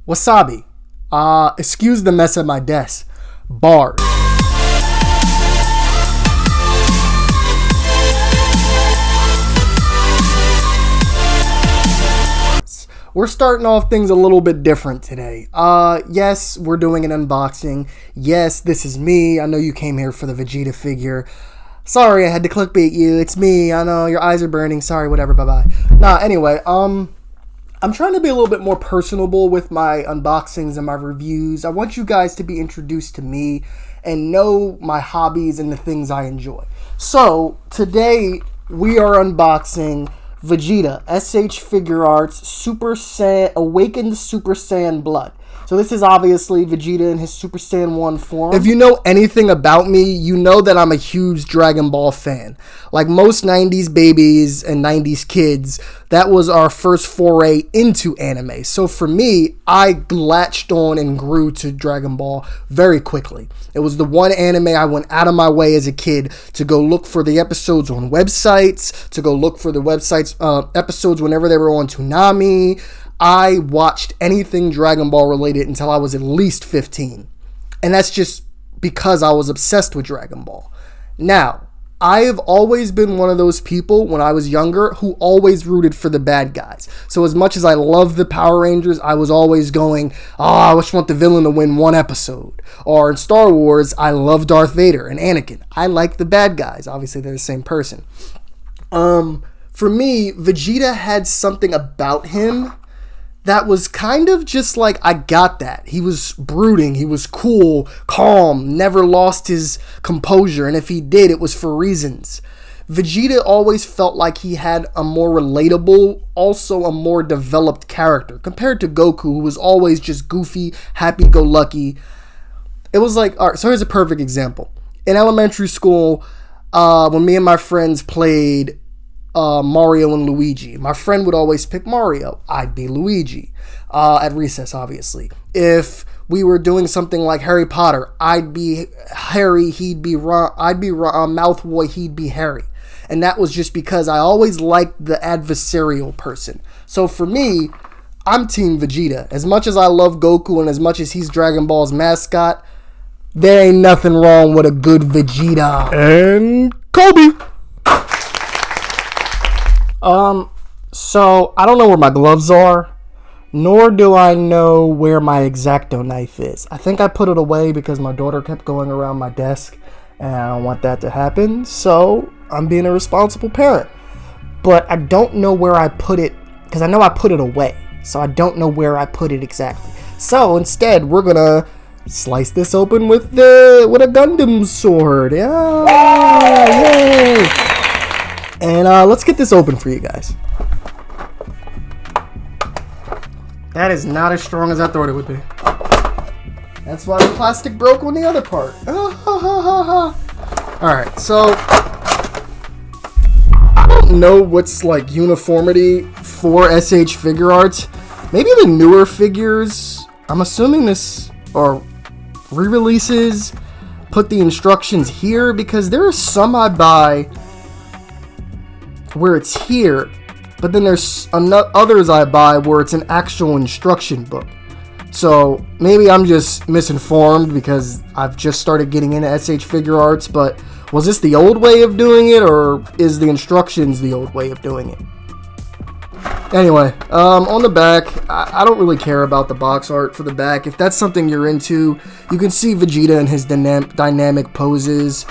Wasabi. Excuse the mess at my desk. Bars. We're starting off things a little bit different today. Yes, we're doing an unboxing. Yes, this is me. I know you came here for the Vegeta figure. Sorry, I had to clickbait you. It's me. I know your eyes are burning. Sorry, whatever. Bye-bye. Nah, anyway, I'm trying to be a little bit more personable with my unboxings and my reviews. I want you guys to be introduced to me and know my hobbies and the things I enjoy. So, today we are unboxing Vegeta, S.h.Figuarts Super Saiyan Awakened Super Saiyan Blood. So this is obviously Vegeta in his Super Saiyan 1 form. If you know anything about me, you know that I'm a huge Dragonball fan. Like most 90s babies and 90s kids, that was our first foray into anime. So for me, I latched on and grew to Dragon Ball very quickly. It was the one anime I went out of my way as a kid to go look for the episodes on websites, to go look for the episodes whenever they were on Toonami. I watched anything Dragon Ball related until I was at least 15. And that's just because I was obsessed with Dragon Ball. Now, I have always been one of those people when I was younger who always rooted for the bad guys. So as much as I love the Power Rangers, I was always going, I just want the villain to win one episode. Or in Star Wars, I love Darth Vader and Anakin. I like the bad guys. Obviously, they're the same person. For me, Vegeta had something about him that was kind of just like, I got that. He was brooding, he was cool, calm, never lost his composure, and if he did, it was for reasons. Vegeta always felt like he had a more relatable, also a more developed character, compared to Goku, who was always just goofy, happy-go-lucky. It was like, alright, so here's a perfect example. In elementary school, when me and my friends played Mario and Luigi. My friend would always pick Mario. I'd be Luigi. At recess, obviously. If we were doing something like Harry Potter, I'd be Harry, he'd be Ron, I'd be Malfoy, he'd be Harry. And that was just because I always liked the adversarial person. So for me, I'm Team Vegeta. As much as I love Goku and as much as he's Dragon Ball's mascot, there ain't nothing wrong with a good Vegeta. And Kobe! So I don't know where my gloves are, nor do I know where my X-Acto knife is. I think I put it away because my daughter kept going around my desk, and I don't want that to happen, so I'm being a responsible parent. But I don't know where I put it, because I know I put it away, so I don't know where I put it exactly. So instead, we're gonna slice this open with a Gundam sword. Yeah, yay! And let's get this open for you guys. That is not as strong as I thought it would be. That's why the plastic broke on the other part. Alright, so I don't know what's like uniformity for S.h.Figuarts. Maybe the newer figures, I'm assuming this are re-releases, put the instructions here, because there are some I buy where it's here, but then there's others I buy where it's an actual instruction book. So maybe I'm just misinformed because I've just started getting into S.h.Figuarts, but was this the old way of doing it, or is the instructions the old way of doing it? Anyway, on the back, I don't really care about the box art for the back. If that's something you're into, you can see Vegeta in his dynamic poses.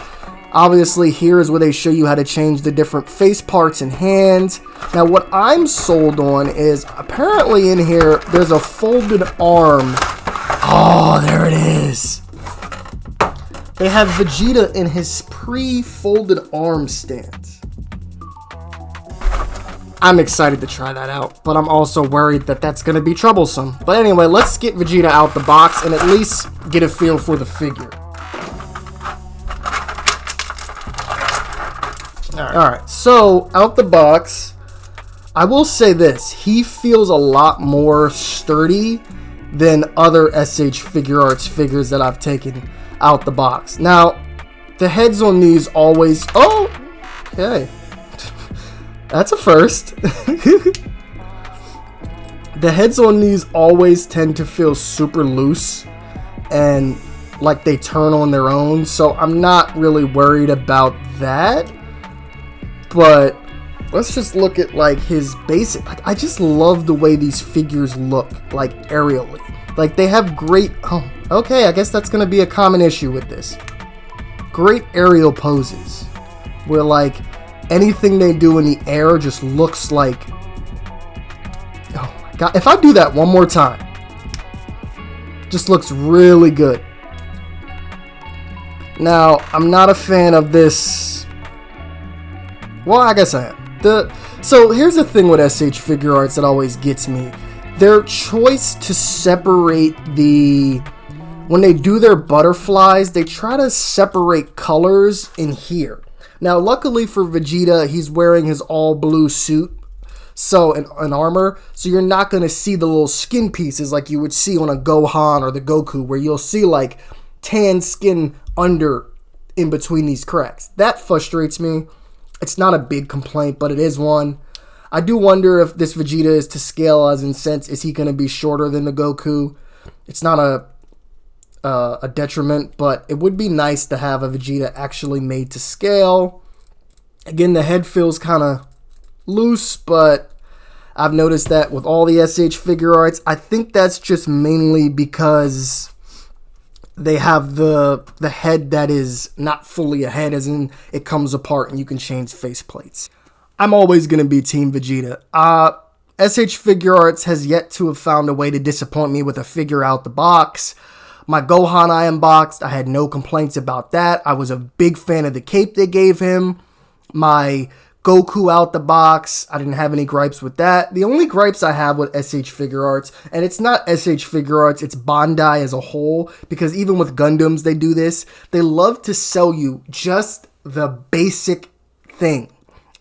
Obviously, here is where they show you how to change the different face parts and hands. Now, what I'm sold on is, apparently in here, there's a folded arm. Oh, there it is. They have Vegeta in his pre-folded arm stance. I'm excited to try that out, but I'm also worried that that's going to be troublesome. But anyway, let's get Vegeta out the box and at least get a feel for the figure. Alright, so out the box, I will say this, he feels a lot more sturdy than other S.h.Figuarts figures that I've taken out the box. Now, the heads on these always, oh, okay, that's a first. The The heads on these always tend to feel super loose and like they turn on their own, so I'm not really worried about that. But let's just look at like his basic. Like, I just love the way these figures look, like aerially. Like they have great. Oh, okay. I guess that's gonna be a common issue with this. Great aerial poses, where like anything they do in the air just looks like. Oh my god! If I do that one more time, just looks really good. Now, I'm not a fan of this. Well, I guess I am. So here's the thing with S.H.Figuarts that always gets me. Their choice to separate when they do their butterflies, they try to separate colors in here. Now, luckily for Vegeta, he's wearing his all blue suit, so an armor, so you're not going to see the little skin pieces like you would see on a Gohan or the Goku, where you'll see like tan skin under in between these cracks. That frustrates me. It's not a big complaint, but it is one. I do wonder if this Vegeta is to scale, as in sense, is he going to be shorter than the Goku? It's not a detriment, but it would be nice to have a Vegeta actually made to scale. Again, the head feels kind of loose, but I've noticed that with all the S.H.Figuarts. I think that's just mainly because they have the head that is not fully a head, as in it comes apart and you can change faceplates. I'm always going to be Team Vegeta. S.H.Figuarts has yet to have found a way to disappoint me with a figure out the box. My Gohan I unboxed, I had no complaints about that. I was a big fan of the cape they gave him. My Goku out the box, I didn't have any gripes with that. The only gripes I have with S.H.Figuarts, and it's not S.H.Figuarts, it's Bandai as a whole, because even with Gundams they do this, they love to sell you just the basic thing.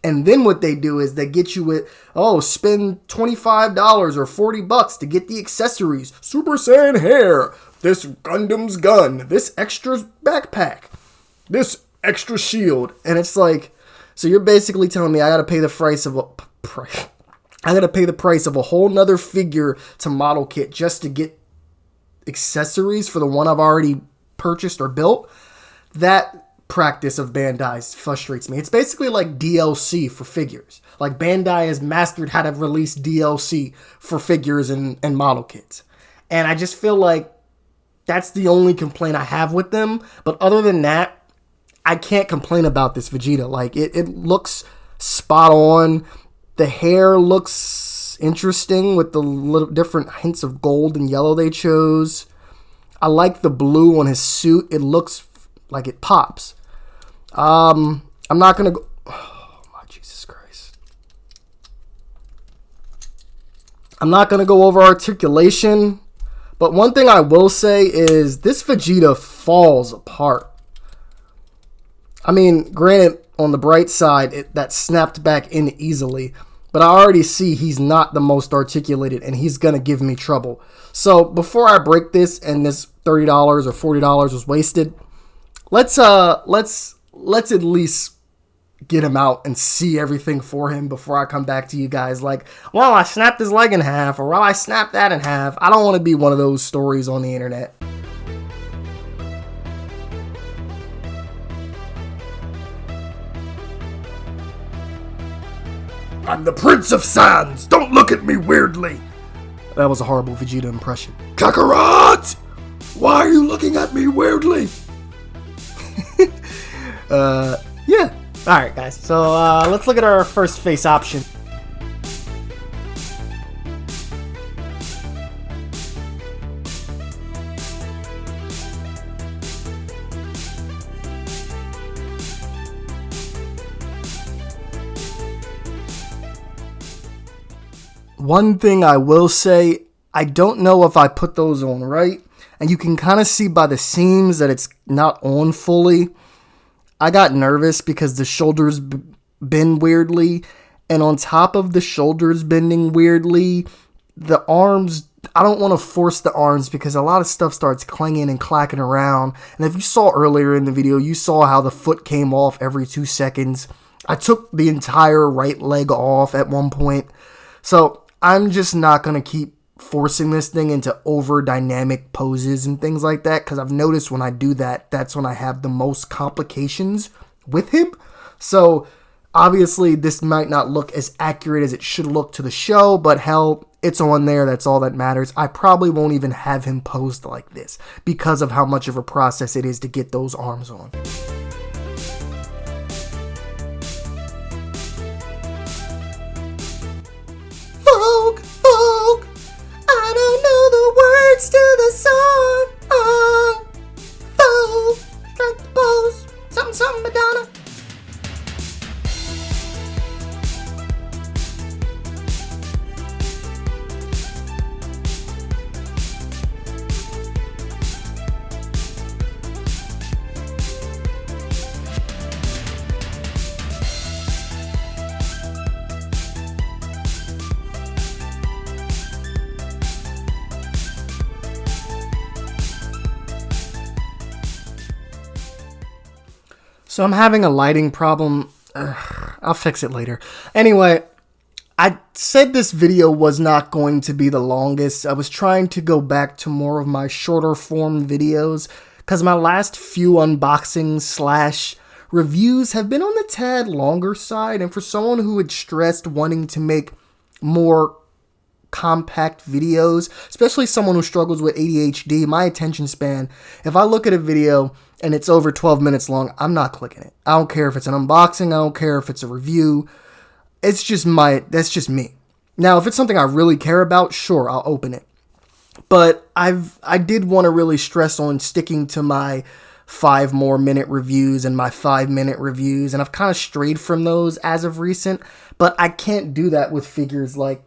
And then what they do is they get you with, spend $25 or $40 to get the accessories. Super Saiyan hair, this Gundam's gun, this extra backpack, this extra shield. And it's like, so you're basically telling me I gotta pay the price of a whole nother figure to model kit just to get accessories for the one I've already purchased or built? That practice of Bandai frustrates me. It's basically like DLC for figures. Like Bandai has mastered how to release DLC for figures and model kits. And I just feel like that's the only complaint I have with them. But other than that, I can't complain about this Vegeta. Like it looks spot on. The hair looks interesting with the little different hints of gold and yellow they chose. I like the blue on his suit. It looks like it pops. I'm not gonna go. Oh my Jesus Christ! I'm not gonna go over articulation, but one thing I will say is this Vegeta falls apart. I mean, granted, on the bright side, that snapped back in easily, but I already see he's not the most articulated, and he's gonna give me trouble. So before I break this and this $30 or $40 was wasted, let's at least get him out and see everything for him before I come back to you guys like, well, I snapped his leg in half, or well, I snapped that in half. I don't want to be one of those stories on the internet. I'm the Prince of Sans. Don't look at me weirdly. That was a horrible Vegeta impression. Kakarot! Why are you looking at me weirdly? Yeah. Alright, guys. So, let's look at our first face option. One thing I will say, I don't know if I put those on right, and you can kind of see by the seams that it's not on fully. I got nervous because the shoulders bend weirdly, and on top of the shoulders bending weirdly, the arms, I don't want to force the arms because a lot of stuff starts clanging and clacking around. And if you saw earlier in the video, you saw how the foot came off every 2 seconds. I took the entire right leg off at one point. So I'm just not going to keep forcing this thing into over dynamic poses and things like that, because I've noticed when I do that, that's when I have the most complications with him. So obviously this might not look as accurate as it should look to the show, but hell, it's on there. That's all that matters. I probably won't even have him posed like this because of how much of a process it is to get those arms on. Folk, folk, I don't know the words to the song. Folk, strike the pose, something, something, Madonna. So I'm having a lighting problem. I'll fix it later. Anyway, I said this video was not going to be the longest. I was trying to go back to more of my shorter form videos because my last few unboxings / reviews have been on the tad longer side. And for someone who had stressed wanting to make more compact videos, especially someone who struggles with ADHD, my attention span, if I look at a video and it's over 12 minutes long, I'm not clicking it. I don't care if it's an unboxing. I don't care if it's a review. That's just me. Now, if it's something I really care about, sure, I'll open it. But I did want to really stress on sticking to my 5 more minute reviews and my 5-minute reviews. And I've kind of strayed from those as of recent, but I can't do that with figures like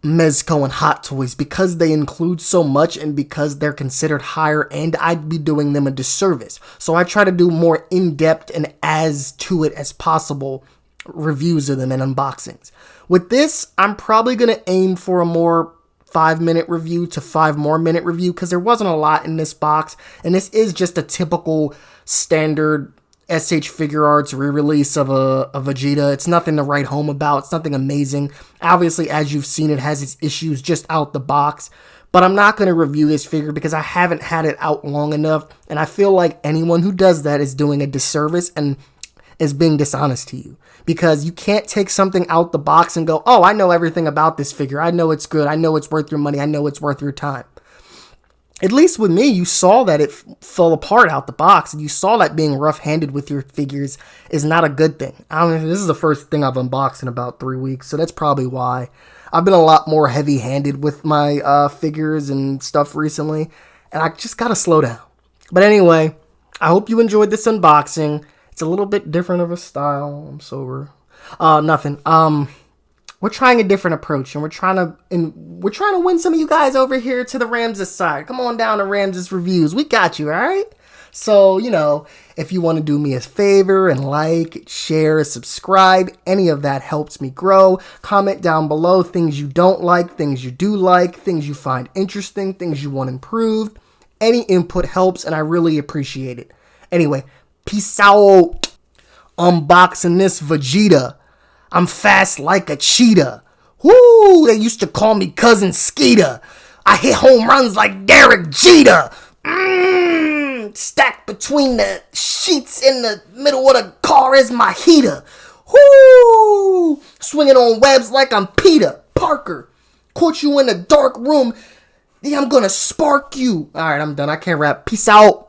Mezco and Hot Toys because they include so much and because they're considered higher end. I'd be doing them a disservice. So I try to do more in-depth and as to it as possible reviews of them and unboxings. With this, I'm probably going to aim for a more 5-minute review to 5 more minute review because there wasn't a lot in this box, and this is just a typical standard S.h.Figuarts re-release of a Vegeta. It's nothing to write home about. It's nothing amazing. Obviously, as you've seen, it has its issues just out the box. But I'm not going to review this figure because I haven't had it out long enough. And I feel like anyone who does that is doing a disservice and is being dishonest to you. Because you can't take something out the box and go, oh, I know everything about this figure. I know it's good. I know it's worth your money. I know it's worth your time. At least with me, you saw that it fell apart out the box, and you saw that being rough-handed with your figures is not a good thing. This is the first thing I've unboxed in about 3 weeks, so that's probably why. I've been a lot more heavy-handed with my figures and stuff recently, and I just gotta slow down. But anyway, I hope you enjoyed this unboxing. It's a little bit different of a style. I'm sober. Nothing. We're trying a different approach, and we're trying to win some of you guys over here to the Ramses side. Come on down to Ramses Reviews. We got you, all right? So, if you want to do me a favor and like, share, subscribe, any of that helps me grow. Comment down below things you don't like, things you do like, things you find interesting, things you want improved. Any input helps, and I really appreciate it. Anyway, peace out. Unboxing this Vegeta. I'm fast like a cheetah. Woo! They used to call me Cousin Skeeter. I hit home runs like Derek Jeter. Stacked between the sheets in the middle of the car is my heater. Woo! Swinging on webs like I'm Peter Parker. Caught you in a dark room. Yeah, I'm gonna spark you. Alright, I'm done. I can't rap. Peace out.